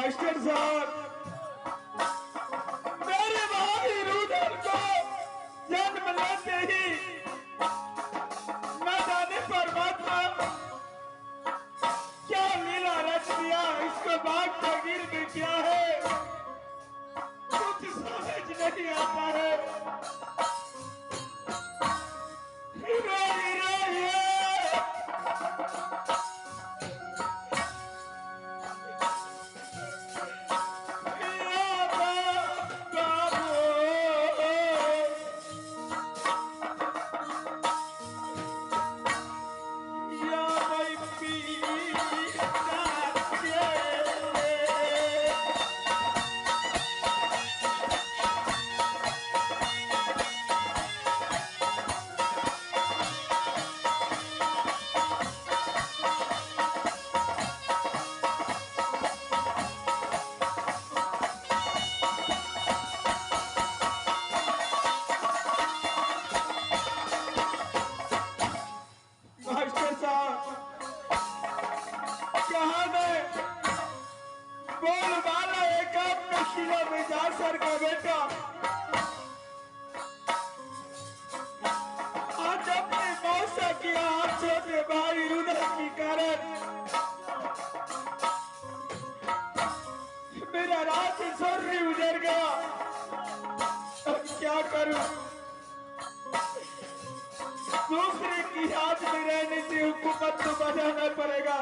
Master साहब, मेरे भाई रुदल को जन्म लेते ही न जाने परमात्मा क्या लीला रच दिया, इसको बाग जागीर में क्या है कुछ समझ नहीं आता है। सर का बेटा आज अपने मौसा किया आप छोटे भाई रुदल के कारण मेरा रात सोर्री उजड़ गया। अब क्या करूं, दूसरे की याद में रहने से हुकूमत को बजाना पड़ेगा।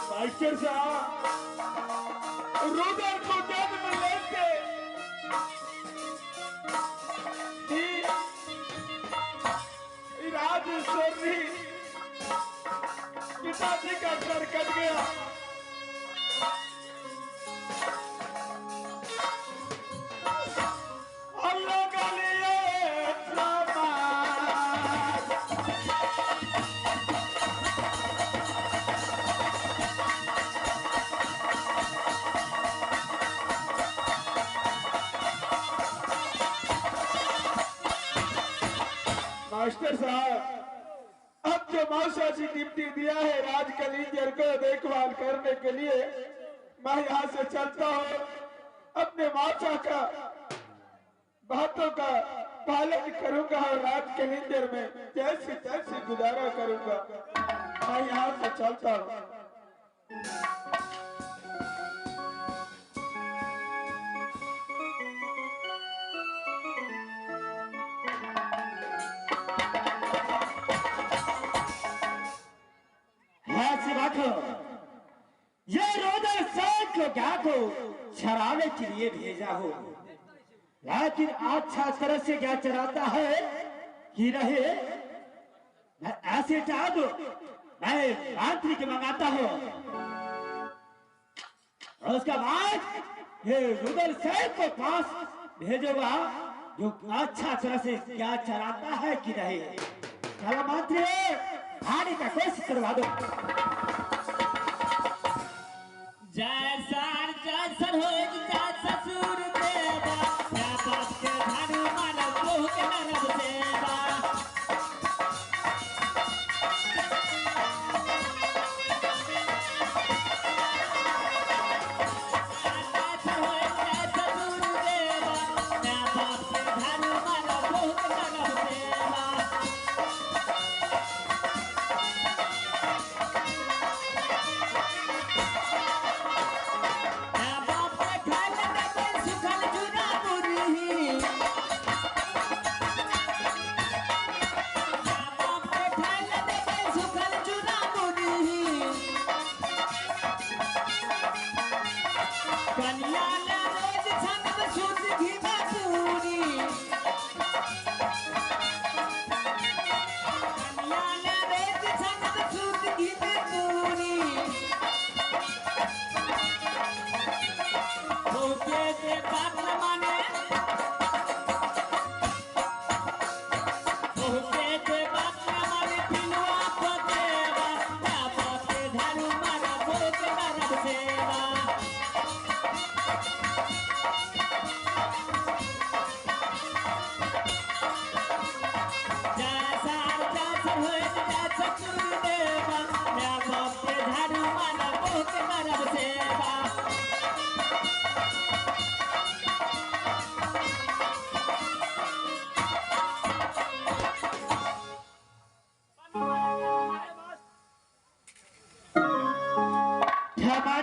मास्टर साहब, रुदल को जन्म लेते राजेश्वरी पिताजी का सर कट गया। मास्टर साहब, अब जो मौसा जी ड्यूटी दिया है राज कलिंजर को देखभाल करने के लिए, मैं यहाँ से चलता हूँ। अपने मौसा का बातों का पालन करूंगा और राज कलिंजर में जैसे तैसे गुजारा करूंगा। मैं यहाँ से चलता हूँ। ये रुदल सैन को क्या को चराने के लिए भेजा हो, लेकिन अच्छा तरह से क्या चराता है कि रहे, मैं ऐसे चाह दो, मैं मंत्री के मंगाता हूँ। उसके बाद ये रुदल सैन को पास भेजोगा जो अच्छा तरह से क्या चराता है कि रहे। चलो मंत्री, आने का कोशिश करवा दो। जैसन हो ससुर देवा, क्या बात के धारू मानव बहु के नरब देवा। जैसन हो ससुर देवा, क्या बात के धारू मानव बहु के नरब देवा। सुखल जुरा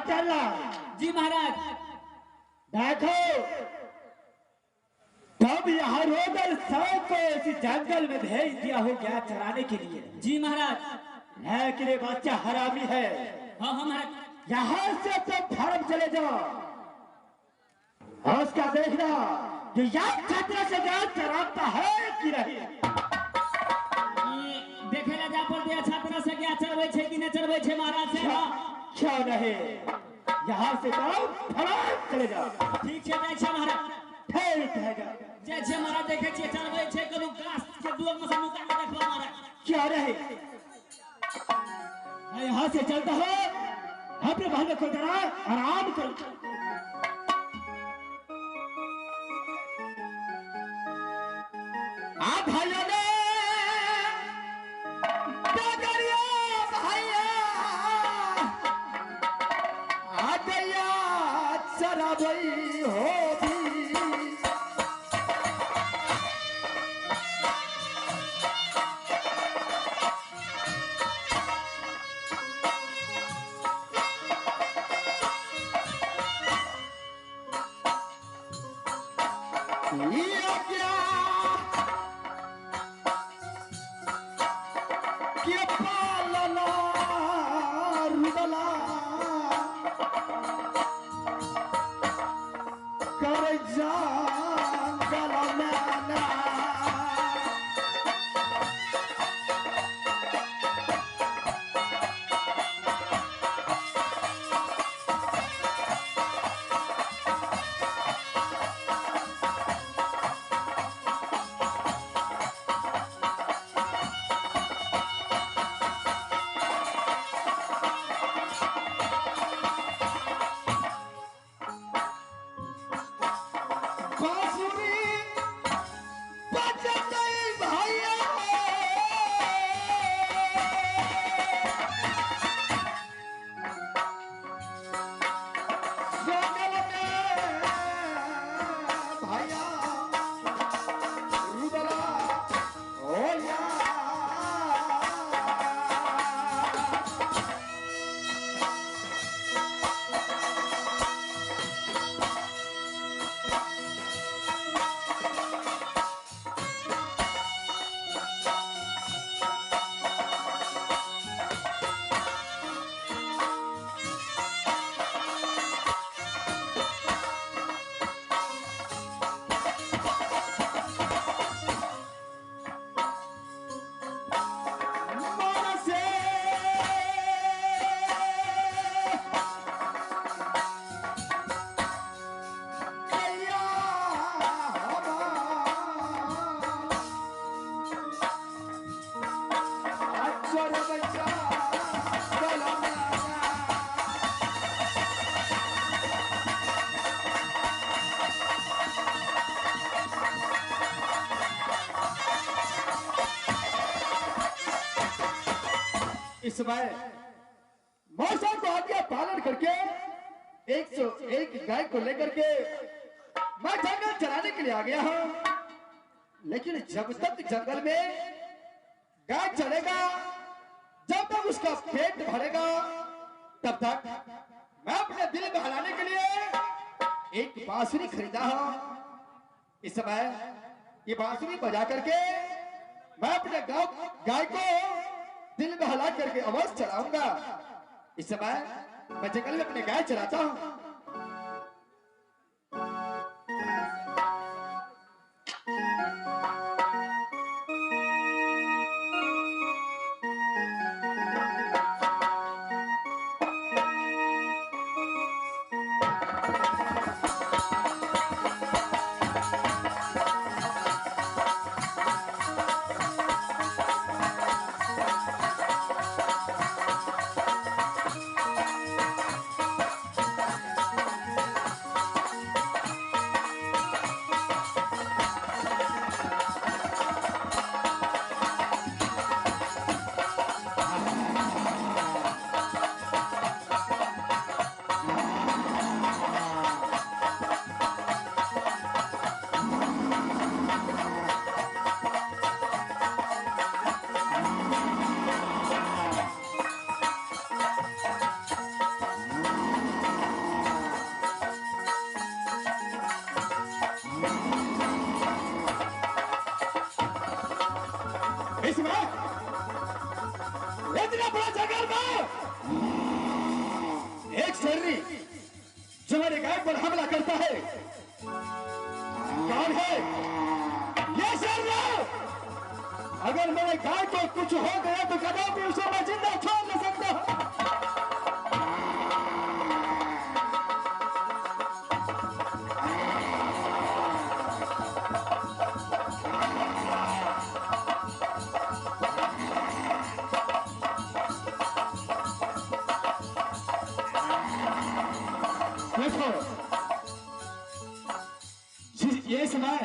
चलना। जी महाराज। देखो तब यहाँ रोदर सर को इस जंगल में भेज दिया हो गया चराने के लिए। जी महाराज। लेकिन ये बच्चा हरामी है। हाँ हाँ महाराज। यहाँ से तो फर्म चले जाओ और उसका देखना जो यहाँ छत्र से गाय चराता है कि नहीं। देखे ला जा पर दिया छात्र से क्या चढ़वे छे कि नहीं चढ़वे छे महाराज से। क्या नहीं यहाँ से तो फर्म चले जाओ। ठीक है जाय छे महाराज। ठीक है जय छे महाराज। देखे छे चढ़वे छे करू गाछ के दुआर में से मुका के देखबा महाराज। क्या रहे मैं यहाँ से चलता हूँ अपने भाई को जरा आराम कर। आप भाइयों ने डगरिया भैया आ गया चराबई हो भी। ये क्या के पालना रुदला कर जंगल में ना। बांसुरी बजते भैया जंगल में भैया रुदला हो या। मन से कैया हवा अक्षर बच्चा गलना। इस समय मौसम को आज्ञा पालन करके 101 गाय को लेकर के मैं जंगल चराने के लिए आ गया हूं। लेकिन जब तक जंगल में गाय चलेगा जब तक उसका पेट भरेगा तब तक मैं अपने दिल बहलाने के लिए एक बांसुरी खरीदा हूं। इस समय ये बांसुरी बजा करके मैं अपने गाय को दिल बहला करके आवाज चलाऊंगा। इस समय मैं जंगल में अपने गाय चराता हूं। इसमें इतना बड़ा जंगल में एक शेरनी जो मेरे गाय पर हमला करता है, कौन है ये शेरनी? अगर मेरे गाय को कुछ हो गया तो कदापि उसे मैं जिंदा छोड़ नहीं सकता। देखो ये समय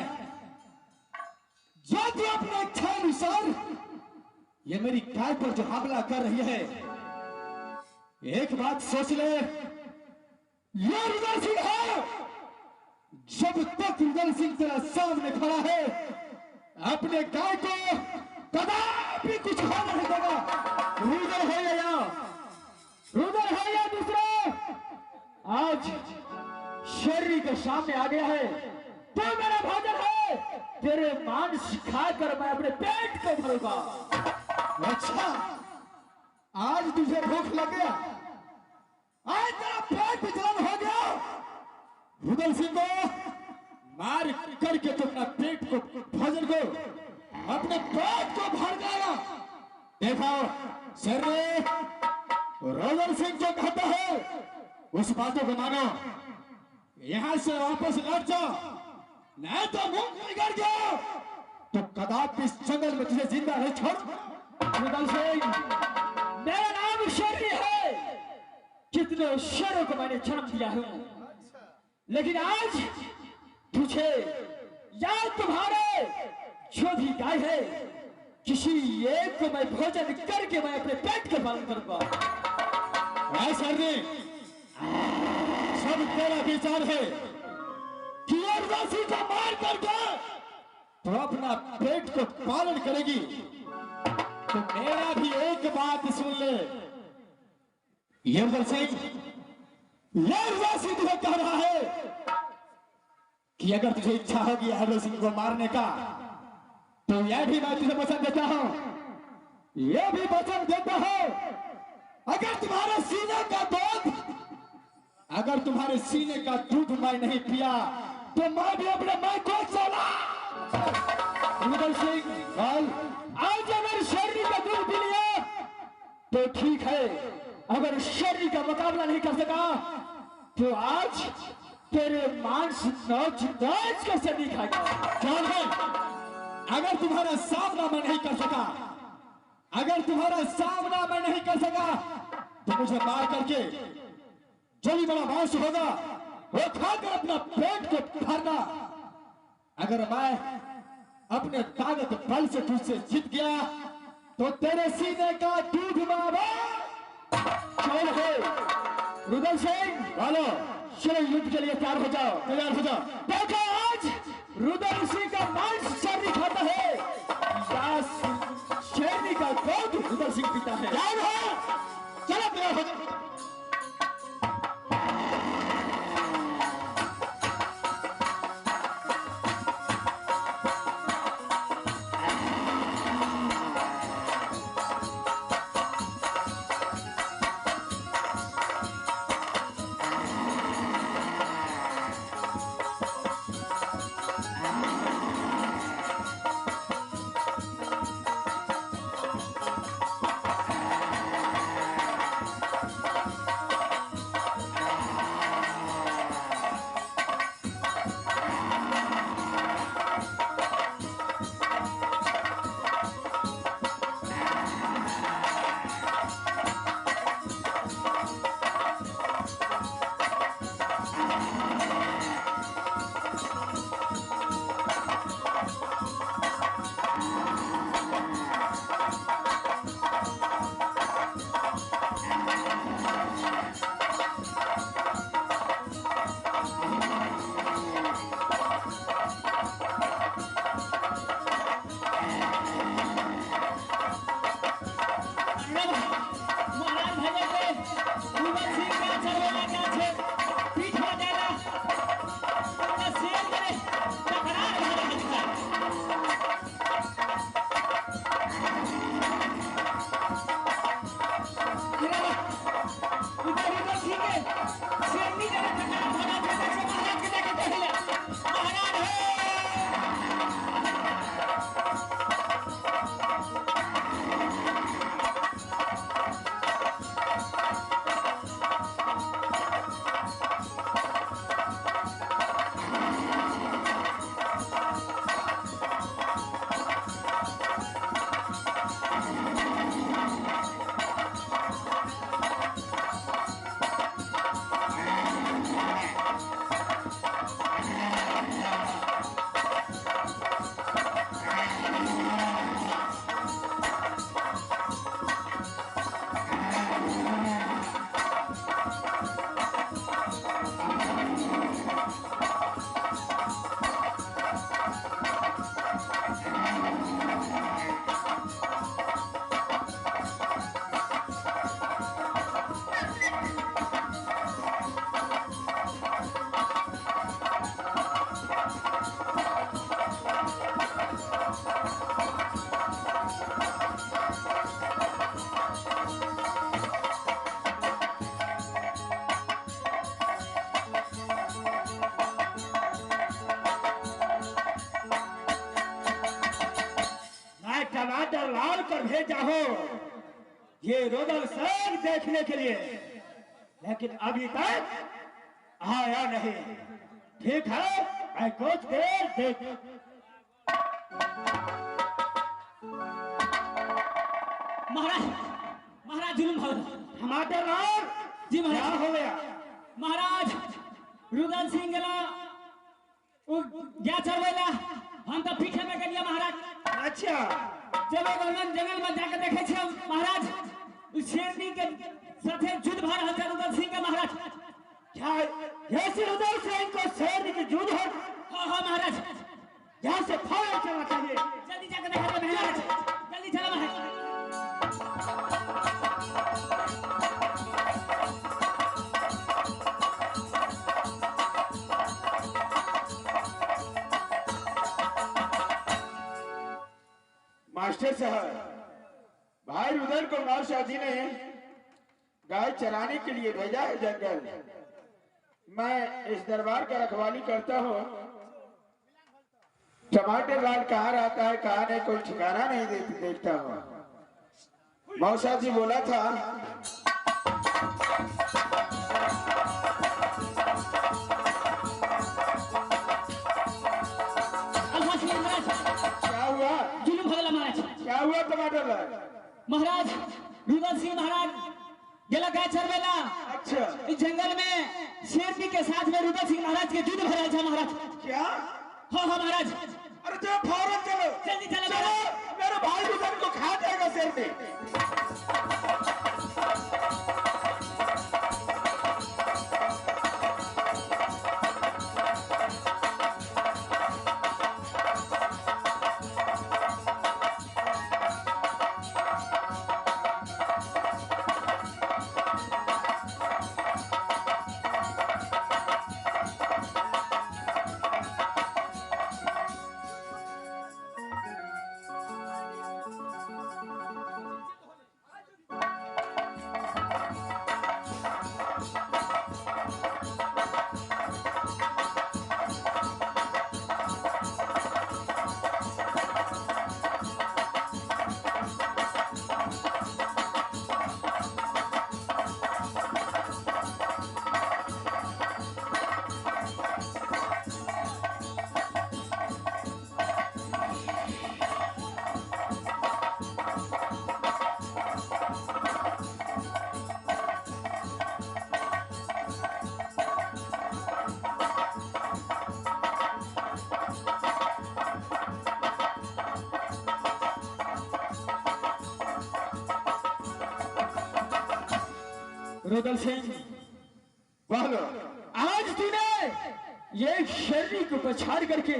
जो भी अपने इच्छा अनुसार ये मेरी गाय पर जो हमला कर रही है, एक बात सोच ले, ये रुदल सिंह है। जब तक रुदल सिंह तेरा सामने खड़ा है, अपने गाय को कदापि कुछ हो नहीं देगा। रुदल है या रुदल है या दूसरा, आज शेरनी के सामने आ गया है तो मेरा भोजन है, तेरे मांस खाकर मैं अपने पेट को भरूंगा। अच्छा, आज तुझे भूख लग गया, आज तेरा पेट जलन हो गया। रुदल सिंह को मार करके तो अपना पेट को भोजन को अपने पेट को भर जाएगा। देखो शेरनी, रुदल सिंह जो कहता है उस बातों को मानो, यहां से वापस लौट जाओ, नहीं तो मुंह बिगड़ गया तो कदापि इस जंगल में तुझे जिंदा नहीं छोड़। रुदल सिंह, मेरा नाम शेरनी है, कितने शेरों को मैंने जन्म दिया है, लेकिन आज तुझे या तुम्हारे जो भी गाय है, किसी एक को मैं भोजन करके मैं अपने पेट का पालन करूंगा। शेरनी, सब तेरा विचार है कि रुदल को मार करके तो अपना पेट को पालन करेगी, तो मेरा भी एक बात सुन ले। ये रुदल सिंह तुझे कह रहा है कि अगर तुझे इच्छा होगी रुदल सिंह को मारने का, तो यह भी मैं तुझे वचन देता हूं, यह भी वचन देता हूं, अगर तुम्हारे सीने का दूध मैं नहीं पिया तो मैं भी अपने मां को चला। रुदल सिंह, आज अगर शेरनी का दूध पी लिया तो ठीक है, अगर शेरनी का मुकाबला नहीं कर सका तो आज तेरे मांस नोच के शेरनी खाएगा। कौन है? अगर तुम्हारा सामना मैं नहीं कर सका, तो मुझे मार करके जो भी बड़ा मांस होगा वो खाकर अपना पेट को भरना। अगर मैं अपने ताकत बल से तुझसे जीत गया तो तेरे सीने का दूध मावा चोर है। रुदल सिंह, बोलो, चलो युद्ध के लिए तैयार हो जाओ। देखो आज रुदल सिंह का मांस शेरनी खाता है या शेरनी का दूध रुदल सिंह पीता है। चलो तैयार हो जाओ। टमाटर लाल कर भेजा हो ये रुदल सेन देखने के लिए, लेकिन अभी तक आया नहीं। ठीक है, मैं कुछ देर देख। महाराज, महाराज जुलूम हो रहा। टमाटर लाल जी क्या महाराज। हो गया? महाराज रुदल सिंह गेला वो गया चरवेला, हम तो पीछे में गेलिया महाराज। अच्छा, चलो जंगल में जाकर देखे छे महाराज, उस शेरनी के साथे युद्ध भा रहल छै रुदल सिंह के महाराज। क्या ऐसे रुदल सेन को शेर की जुद हो? हाँ हाँ महाराज, यहाँ से फौरन चलना चाहिए। जल्दी जाकर देखा दे महाराज, जल्दी चलो महाराज। मास्टर साहब, भाई रुदल को मास्टर जी ने गाय चराने के लिए भेजा है जंगल। मैं इस दरबार का रखवाली करता हूँ। टमाटर लाल कहाँ रहता है कहाँ नहीं कोई ठिकाना नहीं देखता हूँ। मौसा जी बोला था क्या हुआ? जुलूम भगला महाराज। क्या हुआ टमाटर लाल? महाराज रुदल सिंह महाराज गेला गाय चरवेला। अच्छा, इस जंगल में शेरनी के साथ में रुदल सिंह महाराज के युद्ध भरा था महाराज। क्या? हाँ हाँ महाराज, अरे चलो फौरन चलो, जल्दी चलो चलो, महाराज। मेरा भाई रुदल को खा जाएगा शेर ने। रुदल सिंह, बोलो। आज तूने ये शेरनी को पछाड़ करके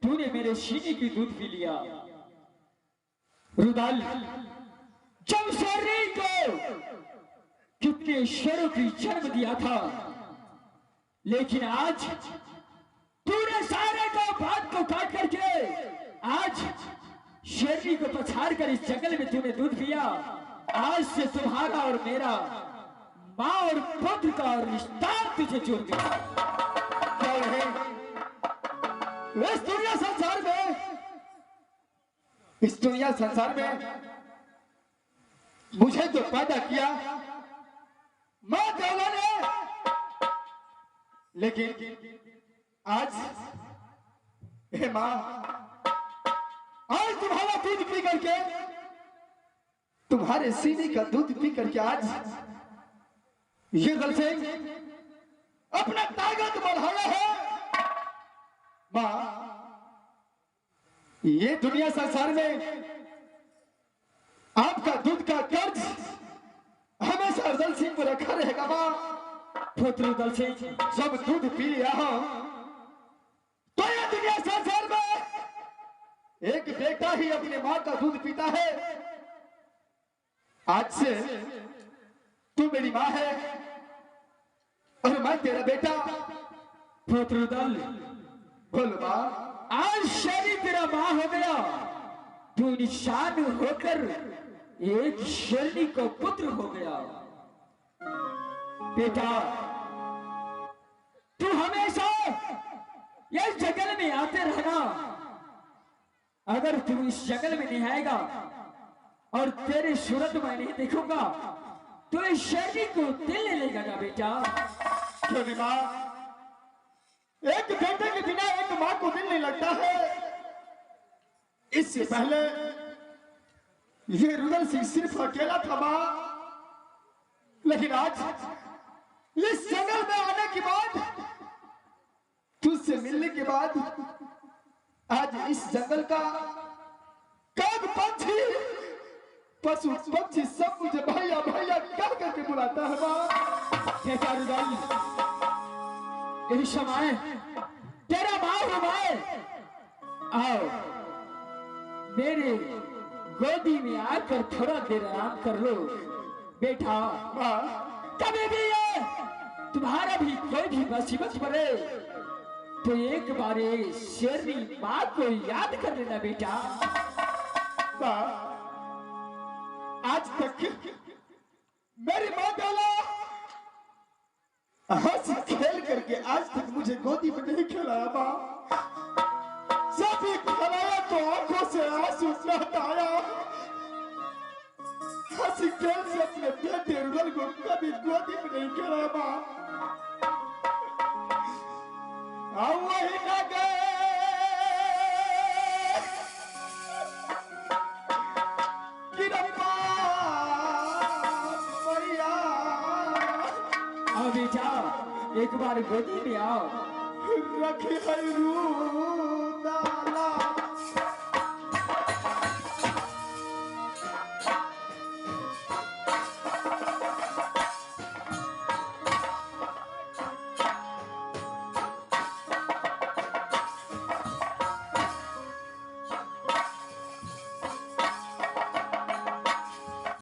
तूने मेरे सीने की दूध पी लिया। रुदल, जब शेरनी को कितने शेरों की जन्म दिया था, लेकिन आज तूने सारे को बात को काट करके आज शेरनी को पछाड़ कर इस जंगल में तूने दूध पिया। आज से तुम्हारा और मेरा माँ और पुत्र का रिश्ता तुझे जुड़ गया। क्या है? इस दुनिया संसार में, इस दुनिया संसार में मुझे तो पैदा किया माँ देवला ने, लेकिन आज हे माँ, आज तुम्हारा दूध पी करके, तुम्हारे सीने का दूध पी करके आज ये गल से अपना ताकत बढ़ाया है। माँ, ये दुनिया संसार में आपका दूध का कर्ज हमेशा दल सिंह पर रखा रहेगा। माँ, पुत्र दल सिंह जब दूध पी लिया हो तो ये दुनिया संसार में एक बेटा ही अपनी माँ का दूध पीता है। आज से तू मेरी माँ है और मैं तेरा बेटा। पुत्र दल, बोल माँ, आज शरीर तेरा माँ हो गया, तू निशान होकर एक शरीर को पुत्र हो गया। बेटा, तू हमेशा इस जंगल में आते रहना, अगर तू इस जंगल में नहीं आएगा और तेरी सूरत मैं नहीं देखूंगा तो इस शरीर को दिल नहीं लेगा ना बेटा। क्यों नहीं माँ? एक बेटे के बिना एक माँ को दिल नहीं लगता है। इससे पहले ये रुदल सिंह सिर्फ अकेला था माँ, लेकिन आज इस जंगल में आने के बाद, तुझसे मिलने के बाद, आज इस जंगल का काग पंछी, पशु पक्षी सब मुझे भैया भैया क्या करके बुलाता है माँ। बेटा रुदल, इस समय तेरा माँ हूँ मैं। आओ मेरे गोदी में आकर थोड़ा देर आराम कर लो बेटा। माँ कभी भी ये तुम्हारा भी कोई भी मुसीबत पड़े तो एक बार ये शेरनी माँ को याद कर लेना बेटा। माँ, आज तक मेरी माँ डाला हंस खेल करके आज तक मुझे गोदी में नहीं खिलाया माँ। जब भी खिलाया तो आंखों से आंसू बहाया। हंसी खेल से अपने बेटे रुदल को कभी गोदी में नहीं खिलाया माँ। वही न गए कि रब्बा मैया। आओ बेटा एक बार गोदी में आओ। रखी है रूदाला